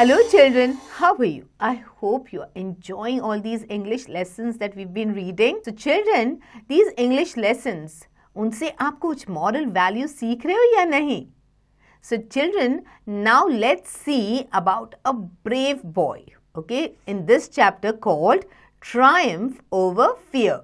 Hello children, how are you? I hope you are enjoying all these English lessons that we've been reading. So children, these English lessons, उनसे आप कुछ moral values सीख रहे हो या नहीं? So children, now let's see about a brave boy, okay, in this chapter called Triumph Over Fear.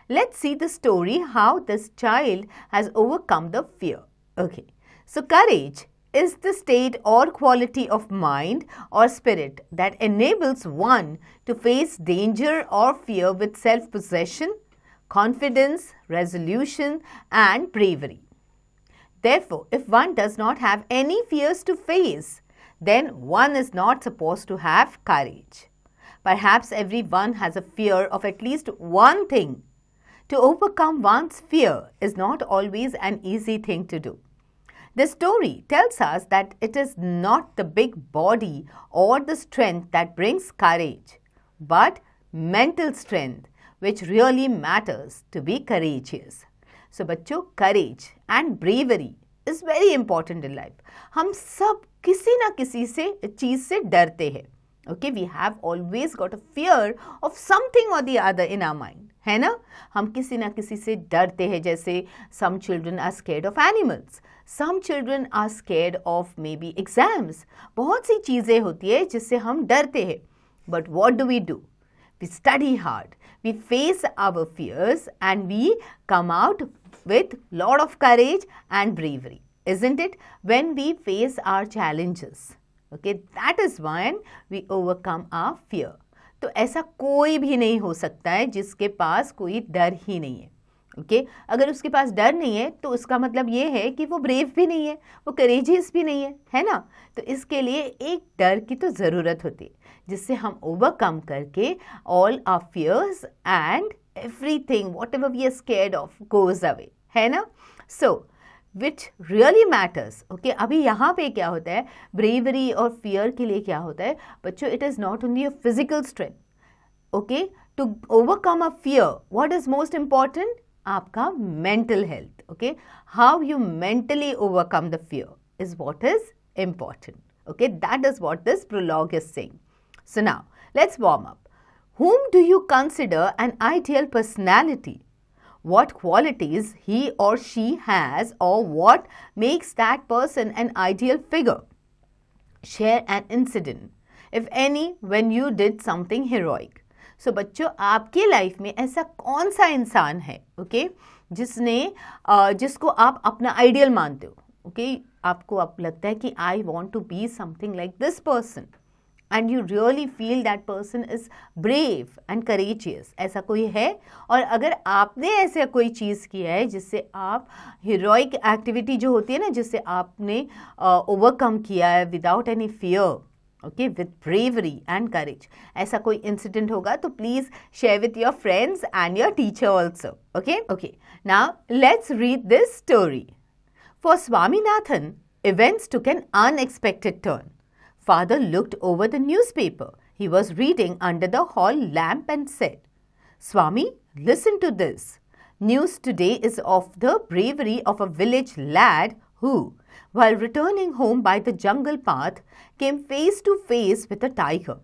Let's see the story how this child has overcome the fear. Okay, so courage is the state or quality of mind or spirit that enables one to face danger or fear with self-possession, confidence, resolution, and bravery. Therefore, if one does not have any fears to face, then one is not supposed to have courage. Perhaps everyone has a fear of at least one thing. To overcome one's fear is not always an easy thing to do. The story tells us that it is not the big body or the strength that brings courage, but mental strength which really matters to be courageous. So बच्चों, courage and bravery is very important in life. हम सब किसी ना किसी से चीज़ से डरते हैं. Okay, we have always got a fear of something or the other in our mind. है ना? हम किसी ना किसी से डरते हैं. जैसे some children are scared of animals. Some children are scared of maybe exams. बहुत सी चीज़ें होती है जिससे हम डरते हैं. But what do? We study hard. We face our fears and we come out with lot of courage and bravery. Isn't it? When we face our challenges. Okay, that is when we overcome our fear. तो ऐसा कोई भी नहीं हो सकता है जिसके पास कोई डर ही नहीं है. ओके, अगर उसके पास डर नहीं है तो उसका मतलब ये है कि वो ब्रेव भी नहीं है, वो करेजियस भी नहीं है ना? तो इसके लिए एक डर की तो ज़रूरत होती है जिससे हम ओवरकम करके all our fears and everything whatever we are scared of goes away, है ना? So which really matters. Okay, अभी यहाँ पे क्या होता है, ब्रेवरी और फियर के लिए क्या होता है बच्चों, it is not only a physical strength. Okay, to overcome a fear what is most important, आपका mental health. Okay, how you mentally overcome the fear is what is important. Okay, that is what this prologue is saying. So now let's warm up. Whom do you consider an ideal personality? What qualities he or she has, or what makes that person an ideal figure? Share an incident, if any, when you did something heroic. So बच्चों, आपके life में ऐसा कौन सा इंसान है, okay, जिसको आप अपना आइडियल मानते हो. ओके, आपको अब लगता है कि I want to be something like this person and you really feel that person is brave and courageous. ऐसा कोई है? और अगर आपने ऐसा कोई चीज़ किया है जिससे आप heroic activity जो होती है ना, जिससे आपने overcome किया है without any fear, okay, with bravery and courage, ऐसा कोई incident होगा तो please share with your friends and your teacher also. Okay, now let's read this story. For Swaminathan, events took an unexpected turn. Father looked over the newspaper. He was reading under the hall lamp and said, Swami, listen to this. News today is of the bravery of a village lad who, while returning home by the jungle path, came face to face with a tiger.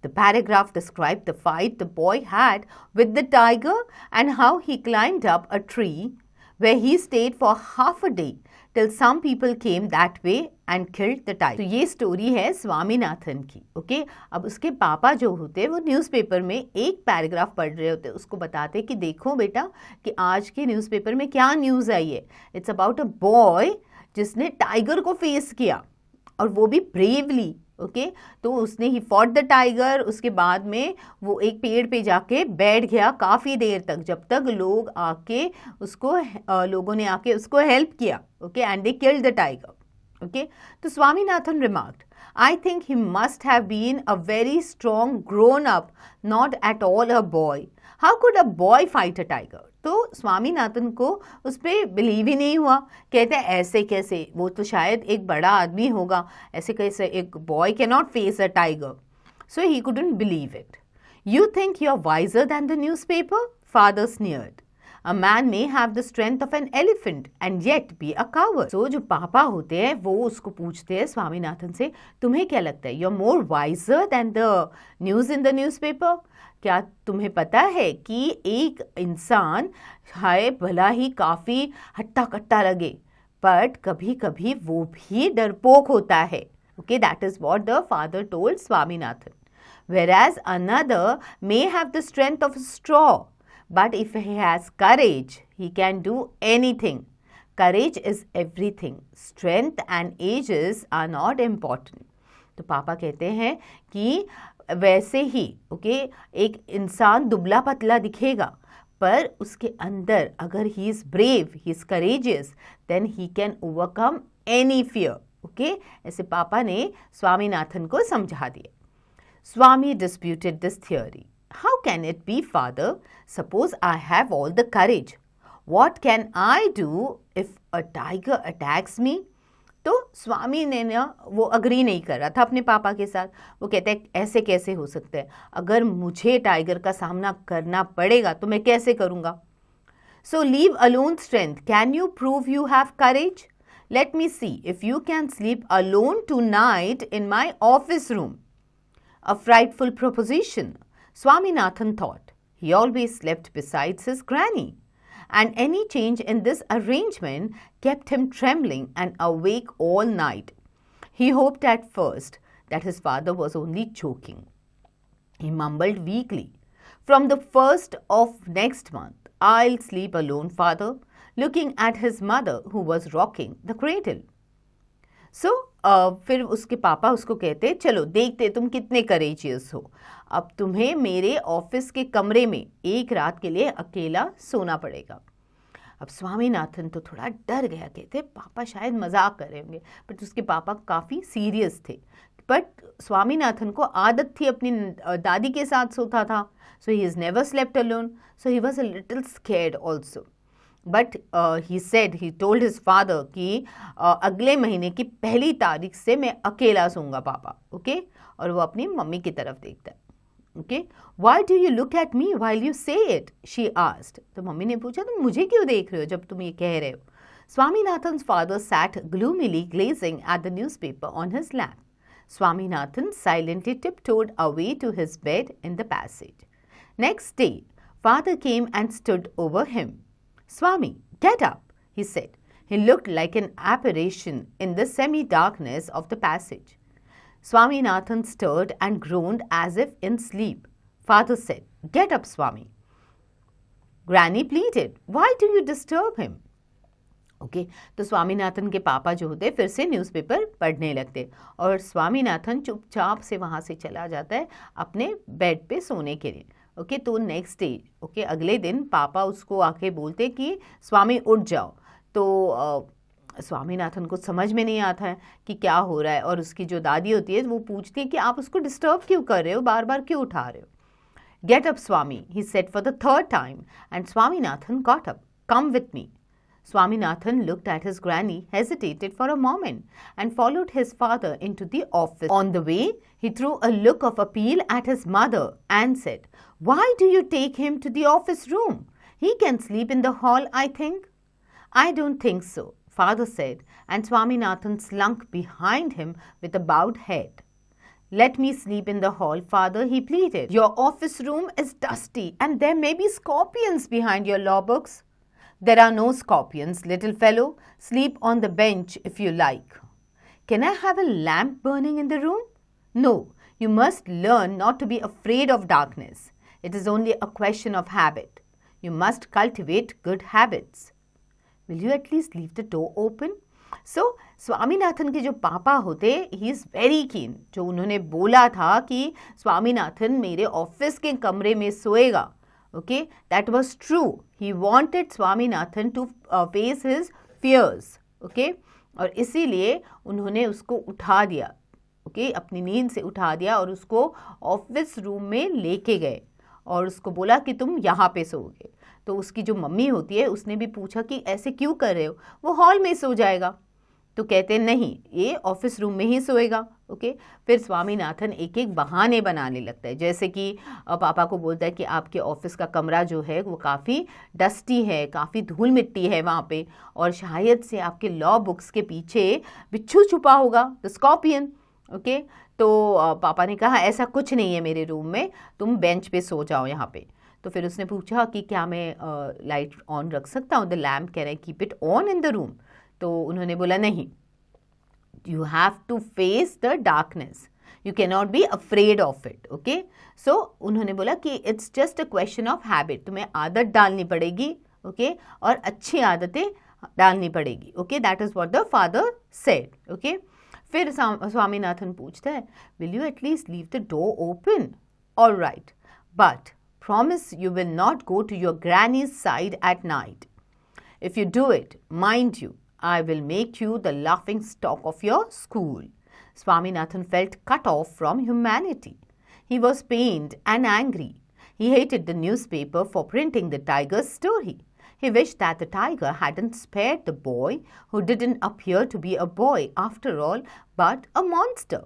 The paragraph described the fight the boy had with the tiger and how he climbed up a tree where he stayed for half a day till some people came that way and killed the tiger. तो ये story है स्वामीनाथन की. Okay, अब उसके पापा जो होते हैं वो न्यूज़पेपर में एक पैराग्राफ पढ़ रहे होते हैं. उसको बताते कि देखो बेटा कि आज के न्यूज़पेपर में क्या न्यूज़ आई है. इट्स अबाउट अ बॉय जिसने टाइगर को फेस किया और वो भी ब्रेवली. ओके, तो उसने ही फॉट द टाइगर. उसके बाद में वो एक पेड़ पे जाके बैठ गया काफ़ी देर तक, जब तक लोगों ने आके उसको हेल्प किया. Okay, and they killed the tiger. Okay, तो Swaminathan remarked, I think he must have been a very strong grown up, not at all a boy. How could a boy fight a tiger? तो स्वामीनाथन को उस पर believe ही नहीं हुआ. कहते हैं ऐसे कैसे, वो तो शायद एक बड़ा आदमी होगा, ऐसे कैसे एक boy can not face a tiger. So he couldn't believe it. You think you are wiser than the newspaper? Father sneered. A man may have the strength of an elephant and yet be a coward. So जो पापा होते हैं वो उसको पूछते हैं स्वामीनाथन से, तुम्हें क्या लगता है, you're more wiser than the news in the newspaper? क्या तुम्हें पता है कि एक इंसान है भला ही काफ़ी हट्टा कट्टा लगे, बट कभी कभी वो भी डरपोक होता है. Okay, that is what the father told Swaminathan. Whereas another may have the strength of a straw, but if he has courage, he can do anything. Courage is everything. Strength and ages are not important. तो पापा कहते हैं कि वैसे ही एक इंसान दुबला पतला दिखेगा, पर उसके अंदर अगर he is brave, he is courageous, then he can overcome any fear. ऐसे पापा ने स्वामीनाथन को समझा दिया. Swami disputed this theory. How can it be, father? Suppose I have all the courage. What can I do if a tiger attacks me? तो स्वामी ने ना वो अग्री नहीं कर रहा था अपने पापा के साथ. वो कहते हैं ऐसे कैसे हो सकता है, अगर मुझे टाइगर का सामना करना पड़ेगा तो मैं कैसे करूँगा. So leave alone strength. Can you prove you have courage? Let me see if you can sleep alone tonight in my office room. A frightful proposition, Swaminathan thought. He always slept beside his granny, and any change in this arrangement kept him trembling and awake all night. He hoped at first that his father was only joking. He mumbled weakly, "From the 1st of next month, I'll sleep alone, father," looking at his mother who was rocking the cradle. So, फिर उसके पापा उसको कहते, चलो देखते तुम कितने courageous हो, अब तुम्हें मेरे ऑफिस के कमरे में एक रात के लिए अकेला सोना पड़ेगा. अब स्वामीनाथन तो थोड़ा डर गया, कहते पापा शायद मजाक कर रहे होंगे, बट उसके पापा काफ़ी सीरियस थे. बट स्वामीनाथन को आदत थी अपनी दादी के साथ सोता था. So he is never slept alone, so he was a little scared also. But he told his father कि अगले महीने की 1 तारीख से मैं अकेला सोऊंगा पापा. और वो अपनी मम्मी की तरफ देखता है. Why do you look at me while you say it? she asked. तो मम्मी ने पूछा, तुम मुझे क्यों देख रहे हो जब तुम ये कह रहे हो. Swaminathan's father sat gloomily gazing at the newspaper on his lap. Swaminathan silently tiptoed away to his bed in the passage. Next day, father came and stood over him. "Swami, get up," he said. He looked like an apparition in the semi-darkness of the passage. Swaminathan stirred and groaned as if in sleep. Father said, "Get up, Swami." Granny pleaded, "Why do you disturb him?" तो स्वामीनाथन के पापा जो होते फिर से newspaper पढ़ने लगते और स्वामीनाथन चुपचाप से वहाँ से चला जाता है अपने बेड पे सोने के लिए. तो नेक्स्ट डे अगले दिन पापा उसको आके बोलते कि स्वामी उठ जाओ. तो स्वामीनाथन को समझ में नहीं आता है कि क्या हो रहा है, और उसकी जो दादी होती है वो पूछती है कि आप उसको डिस्टर्ब क्यों कर रहे हो, बार बार क्यों उठा रहे हो. "Get up, Swami," he said for the 3rd time, and Swaminathan got up. "Come with me." Swaminathan looked at his granny, hesitated for a moment, and followed his father into the office. On the way, he threw a look of appeal at his mother and said, "Why do you take him to the office room? He can sleep in the hall, I think." "I don't think so," father said, and Swaminathan slunk behind him with a bowed head. "Let me sleep in the hall, father," he pleaded. "Your office room is dusty, and there may be scorpions behind your law books." "There are no scorpions, little fellow. Sleep on the bench if you like." "Can I have a lamp burning in the room?" "No, you must learn not to be afraid of darkness. It is only a question of habit. You must cultivate good habits." "Will you at least leave the door open?" So, Swaminathan के जो पापा होते, he is very keen. जो उन्होंने बोला था कि स्वामीनाथन मेरे ऑफिस के कमरे में सोएगा, that was true. He wanted Swaminathan to face his fears. और इसीलिए उन्होंने उसको उठा दिया, अपनी नींद से उठा दिया और उसको ऑफिस रूम में लेके गए और उसको बोला कि तुम यहाँ पे सोओगे. तो उसकी जो मम्मी होती है उसने भी पूछा कि ऐसे क्यों कर रहे हो, वो हॉल में सो जाएगा. तो कहते नहीं, ये ऑफिस रूम में ही सोएगा। ओके, फिर स्वामीनाथन एक एक बहाने बनाने लगता है, जैसे कि पापा को बोलता है कि आपके ऑफिस का कमरा जो है वो काफ़ी डस्टी है, काफ़ी धूल मिट्टी है वहाँ पे, और शायद से आपके लॉ बुक्स के पीछे बिच्छू छुपा होगा, द स्कॉर्पियन। ओके, तो पापा ने कहा ऐसा कुछ नहीं है मेरे रूम में, तुम बेंच पे सो जाओ यहाँ पे। तो फिर उसने पूछा कि क्या मैं लाइट ऑन रख सकता हूँ, the lamp, can I keep it on in the room? तो उन्होंने बोला नहीं, you have to face the darkness, you cannot be afraid of it. Okay, so उन्होंने बोला कि it's just a question of habit, तुम्हें आदत डालनी पड़ेगी। okay, और अच्छी आदतें डालनी पड़ेगी। okay, that is what the father said. okay, फिर स्वामीनाथन पूछता है will you at least leave the door open? all right, but promise you will not go to your granny's side at night. If you do it, mind you, I will make you the laughing stock of your school. Swaminathan felt cut off from humanity. He was pained and angry. He hated the newspaper for printing the tiger's story. He wished that the tiger hadn't spared the boy who didn't appear to be a boy after all, but a monster.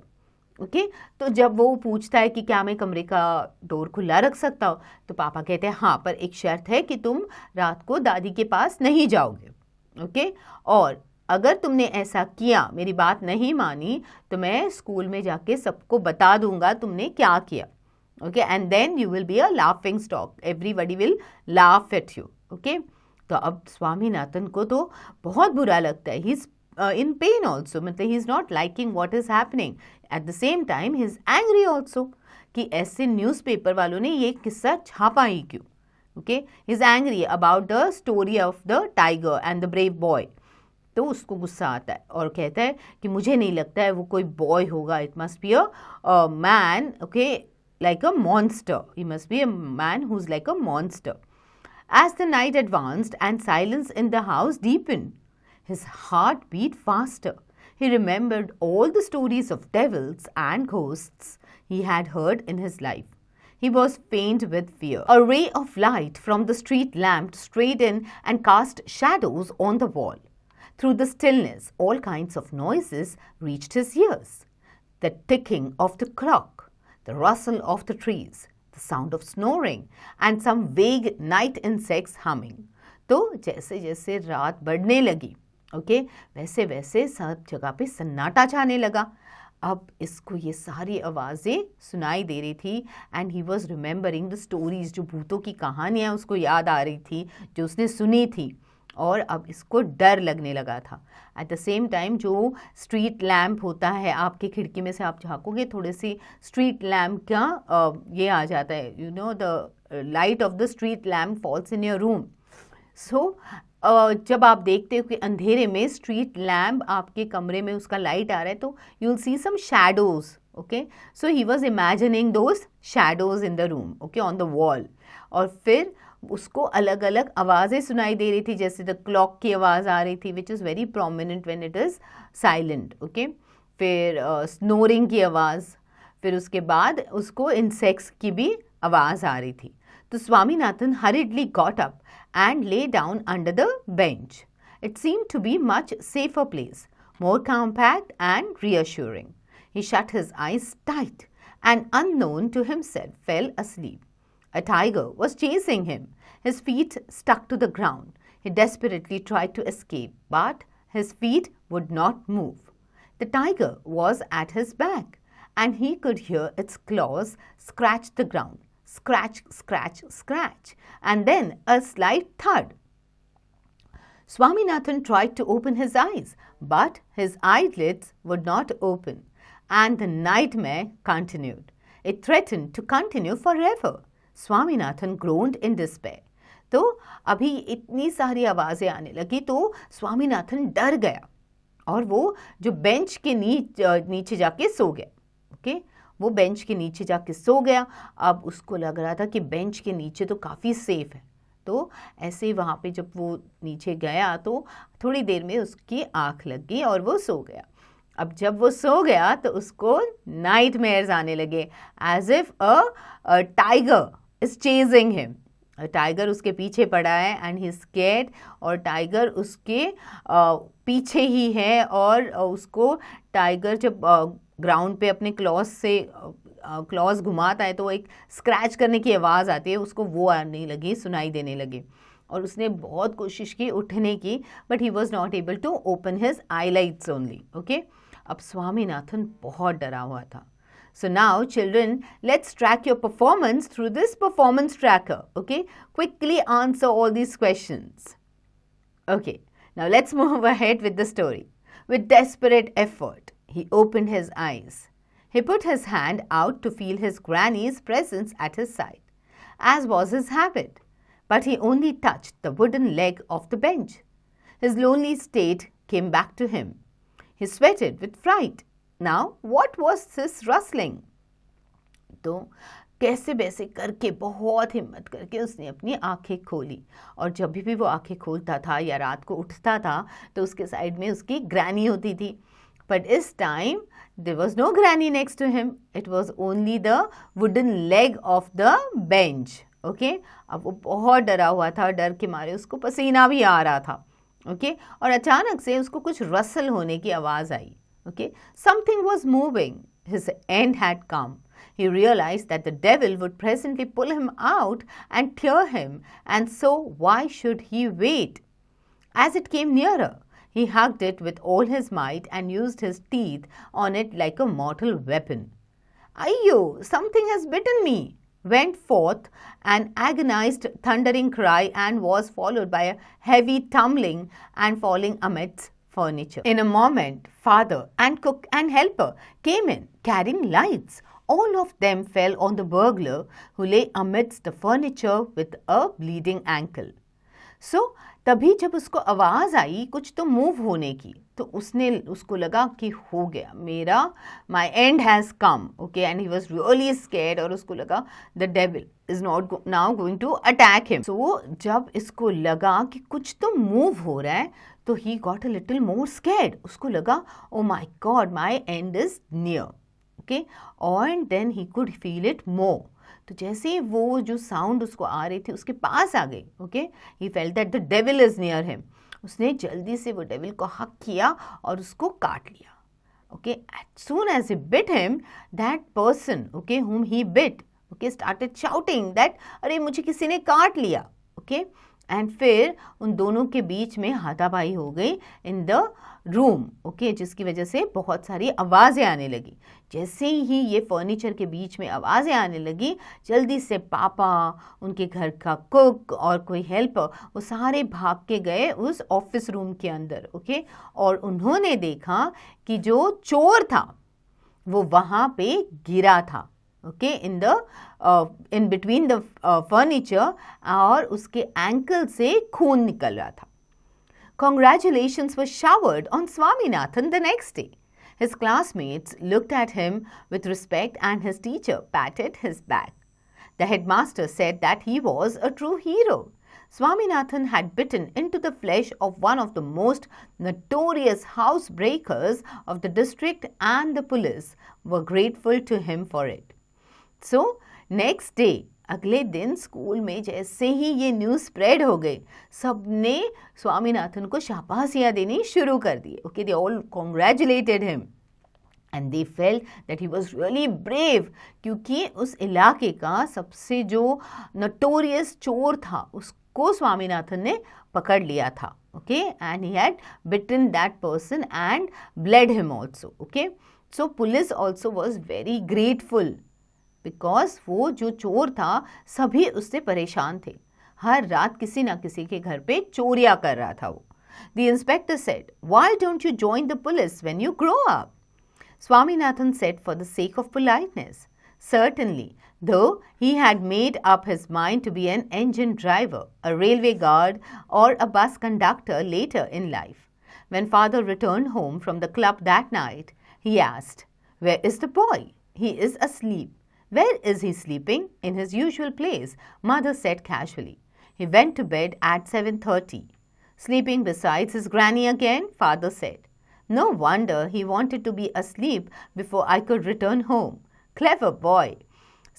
Okay, तो जब वो पूछता है कि क्या मैं कमरे का डोर खुला रख सकता हूँ, तो पापा कहते हैं हाँ, पर एक शर्त है कि तुम रात को दादी के पास नहीं जाओगे। ओके, और अगर तुमने ऐसा किया, मेरी बात नहीं मानी, तो मैं स्कूल में जाके सबको बता दूंगा तुमने क्या किया। Okay, and then you will be a laughing stock, everybody will laugh at you. Okay, तो अब स्वामीनाथन को तो बहुत बुरा लगता है, he is in pain also, मतलब he is not liking what is happening. At the same time he is angry also कि ऐसे न्यूज़पेपर वालों ने ये किस्सा छापा ही क्यों। okay, he is angry about the story of the tiger and the brave boy. तो उसको गुस्सा आता है और कहता है कि मुझे नहीं लगता है वो कोई बॉय होगा, it must be a man, okay, like a monster. He must be a man who's like a monster. As the night advanced and silence in the house deepened, his heart beat faster. He remembered all the stories of devils and ghosts he had heard in his life. He was faint with fear. A ray of light from the street lamp strayed in and cast shadows on the wall. Through the stillness, all kinds of noises reached his ears. The ticking of the clock, the rustle of the trees, the sound of snoring, and some vague night insects humming. तो जैसे जैसे रात बढ़ने लगी, okay, वैसे वैसे सब जगह पे सन्नाटा छाने लगा। अब इसको ये सारी आवाज़ें सुनाई दे रही थी and he was remembering the stories, जो भूतों की कहानियाँ उसको याद आ रही थी जो उसने सुनी थी, और अब इसको डर लगने लगा था। एट द सेम टाइम जो स्ट्रीट लैम्प होता है, आपके खिड़की में से आप झाँकोगे थोड़े सी स्ट्रीट लैम्प का ये आ जाता है, you know, the light of the street lamp falls in your room. So जब आप देखते हो कि अंधेरे में स्ट्रीट लैम्प आपके कमरे में उसका लाइट आ रहा है, तो you will see some shadows. Okay, so he was imagining those shadows in the room, okay, on the wall. और फिर उसको अलग अलग आवाज़ें सुनाई दे रही थी, जैसे द क्लॉक की आवाज़ आ रही थी which is very prominent when it is silent. Okay, फिर स्नोरिंग की आवाज़, फिर उसके बाद उसको इंसेक्ट्स की भी आवाज़ आ रही थी। तो Swaminathan hurriedly got up and lay down under the bench. It seemed to be much safer place, more compact and reassuring. He shut his eyes tight and unknown to himself fell asleep. A tiger was chasing him. His feet stuck to the ground. He desperately tried to escape, but his feet would not move. The tiger was at his back, and he could hear its claws scratch the ground. Scratch, scratch, scratch, and then a slight thud. Swaminathan tried to open his eyes, but his eyelids would not open, and the nightmare continued. It threatened to continue forever. Swaminathan groaned in despair. तो अभी इतनी सारी आवाज़ें आने लगी तो स्वामीनाथन डर गया और वो जो बेंच के नीचे जाके सो गया। ओके, वो बेंच के नीचे जाके सो गया। अब उसको लग रहा था कि बेंच के नीचे तो काफ़ी सेफ है, तो ऐसे वहाँ पे जब वो नीचे गया तो थोड़ी देर में उसकी आँख लग गई और वो सो गया। अब जब वो सो गया तो उसको नाइटमेयर्स आने लगे, as if a tiger is chasing him. Tiger उसके पीछे पड़ा है एंड ही स्कैर्ड, और टाइगर उसके पीछे ही है, और उसको टाइगर जब ग्राउंड पे अपने क्लॉज घुमाता है तो वो एक स्क्रैच करने की आवाज़ आती है, उसको वो आने लगी, सुनाई देने लगी, और उसने बहुत कोशिश की उठने की, but he was not able to open his eyelids only. Okay, अब स्वामीनाथन बहुत डरा हुआ था. So now children, let's track your performance through this performance tracker. Okay, quickly answer all these questions. Okay, now let's move ahead with the story. With desperate effort, he opened his eyes. He put his hand out to feel his granny's presence at his side, as was his habit, but he only touched the wooden leg of the bench. His lonely state came back to him. He sweated with fright. Now, what was this rustling? तो कैसे वैसे करके बहुत हिम्मत करके उसने अपनी आंखें खोली, और जब भी वो आंखें खोलता था या रात को उठता था तो उसके साइड में उसकी ग्रैनी होती थी. बट इस time there was no granny next to him, it was only the wooden leg of the bench. Okay, अब वो बहुत डरा हुआ था, डर के मारे उसको पसीना भी आ रहा था. ओके, और अचानक से उसको कुछ रसल होने की आवाज़ आई. Okay, something was moving. His end had come. He realized that the devil would presently pull him out and tear him, and so why should he wait? As it came nearer, he hugged it with all his might and used his teeth on it like a mortal weapon. Ayyo, something has bitten me! Went forth an agonized thundering cry, and was followed by a heavy tumbling and falling amidst furniture. In a moment, father and cook and helper came in, carrying lights. All of them fell on the burglar, who lay amidst the furniture with a bleeding ankle. So, तभी जब उसको आवाज़ आई कुछ तो move होने की, तो उसको लगा कि हो गया मेरा, my end has come. Okay, and he was really scared, और उसको लगा the devil is not now going to attack him. So जब इसको लगा कि कुछ तो मूव हो रहा है, तो he got a little more scared. उसको लगा oh my God, my end is near. Okay, और then he could feel it more. तो जैसे ही वो जो साउंड उसको आ रही थी उसके पास आ गई, okay, he felt that the devil is near him. उसने जल्दी से वो डेविल को हक किया और उसको काट लिया. Okay, as soon as he bit him, that person, okay, whom he bit, okay, started shouting that अरे मुझे किसी ने काट लिया. ओके, एंड फिर उन दोनों के बीच में हाथापाई हो गई इन द रूम. ओके, जिसकी वजह से बहुत सारी आवाज़ें आने लगी. जैसे ही ये फर्नीचर के बीच में आवाज़ें आने लगी, जल्दी से पापा, उनके घर का कुक और कोई हेल्पर, वो सारे भाग के गए उस ऑफिस रूम के अंदर. ओके, और उन्होंने देखा कि जो चोर था वो वहाँ पे गिरा था. Okay, in between the furniture, और उसके एंकल से खून निकल रहा था. Congratulations were showered on Swaminathan the next day. His classmates looked at him with respect, and his teacher patted his back. The headmaster said that he was a true hero. Swaminathan had bitten into the flesh of one of the most notorious housebreakers of the district, and the police were grateful to him for it. So, next day, अगले दिन school में जैसे ही ये news spread हो गई, सब ने स्वामीनाथन को शाबाशियाँ देनी शुरू कर दी. Okay, they all congratulated him and they felt that he was really brave, क्योंकि उस इलाके का सबसे जो नोटोरियस चोर था उसको स्वामीनाथन ने पकड़ लिया था. Okay, and he had bitten that person and bled him also. Okay, so police also was very grateful, because वो जो चोर था सभी उससे परेशान थे. हर रात किसी ना किसी के घर पे चोरियां कर रहा था वो. The inspector said, why don't you join the police when you grow up? Swaminathan said for the sake of politeness. Certainly, though he had made up his mind to be an engine driver, a railway guard, or a bus conductor later in life. When father returned home from the club that night, he asked, where is the boy? He is asleep. Where is he sleeping? In his usual place, mother said casually. He went to bed at 7:30. Sleeping beside his granny again, father said. No wonder he wanted to be asleep before I could return home. Clever boy.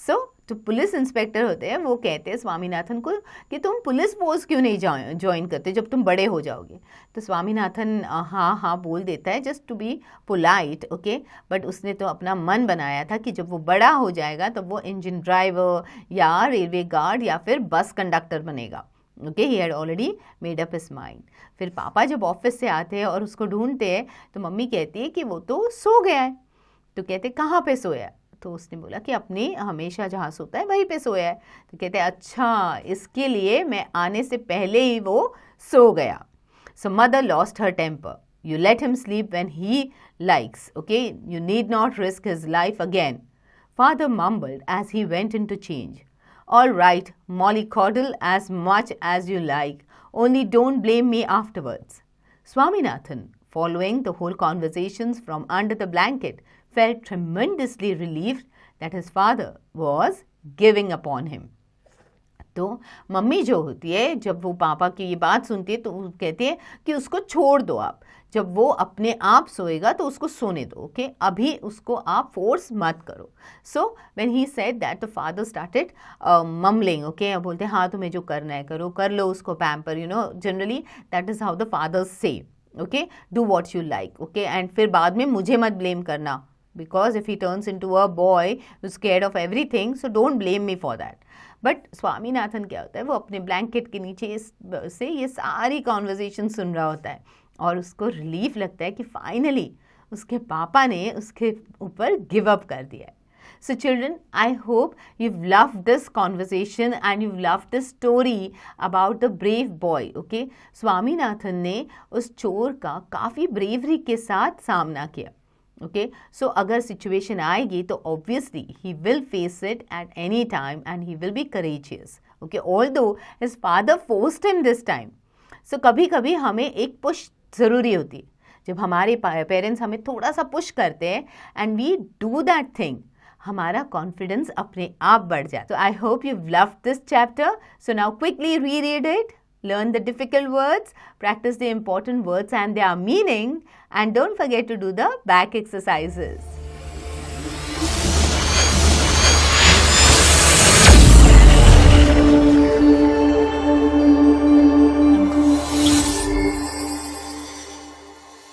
So, तो police inspector होते हैं, वो कहते हैं स्वामीनाथन को कि तुम police force क्यों नहीं ज्वाइन करते जब तुम बड़े हो जाओगे। तो स्वामीनाथन हाँ हाँ बोल देता है, just to be polite, okay. But उसने तो अपना मन बनाया था कि जब वो बड़ा हो जाएगा तो वो इंजन ड्राइवर या रेलवे गार्ड या फिर बस कंडक्टर बनेगा। Okay, he had already made up his mind. फिर पापा जब ऑफिस से आते हैं और उसको ढूंढते हैं तो मम्मी कहती है कि वो तो सो गया है। तो कहते कहाँ पे सोया? तो उसने बोला कि अपने हमेशा जहाँ सोता है वहीं पे सोया है। तो कहते हैं अच्छा, इसके लिए मैं आने से पहले ही वो सो गया। So mother lost her temper. You let him sleep when he likes, okay? You need not risk his life again. Father mumbled as he went in to change. All right, mollycoddle as much as you like. Only don't blame me afterwards. Swaminathan, following the whole conversations from under the blanket, felt tremendously relieved that his father was giving upon him. तो mummy जो होती है जब वो पापा की ये बात सुनती है तो वो कहती है कि उसको छोड़ दो आप, जब वो अपने आप सोएगा तो उसको सोने दो, ओके, अभी उसको आप फोर्स मत करो। So when he said that the father started mumbling, okay, बोलते हैं हाँ तुम्हें जो करना है करो, कर लो उसको pamper, you know, generally that is how the fathers say, okay, do what you like, okay, and फिर बाद में मुझे मत ब्लेम करना, because if he turns into a boy who's scared of everything, so don't blame me for that. But Swaminathan क्या होता है, वो अपने ब्लैंकेट के नीचे से ये सारी कॉन्वर्जेशन सुन रहा होता है और उसको रिलीफ लगता है कि फाइनली उसके पापा ने उसके ऊपर गिव अप कर दिया है। So children, I hope you've loved this conversation and you've loved this story about the brave boy, okay? Swaminathan ने उस चोर का काफ़ी ब्रेवरी के साथ सामना किया, okay? So अगर situation आएगी तो obviously he will face it at any time and he will be courageous, okay? Although his father forced him this time. So कभी कभी हमें एक push ज़रूरी होती है, जब हमारे पेरेंट्स हमें थोड़ा सा पुश करते हैं and we do that thing, हमारा कॉन्फिडेंस अपने आप बढ़ जाए। So I hope you've loved this chapter. So now quickly reread it. Learn the difficult words, practice the important words and their meaning, and don't forget to do the back exercises.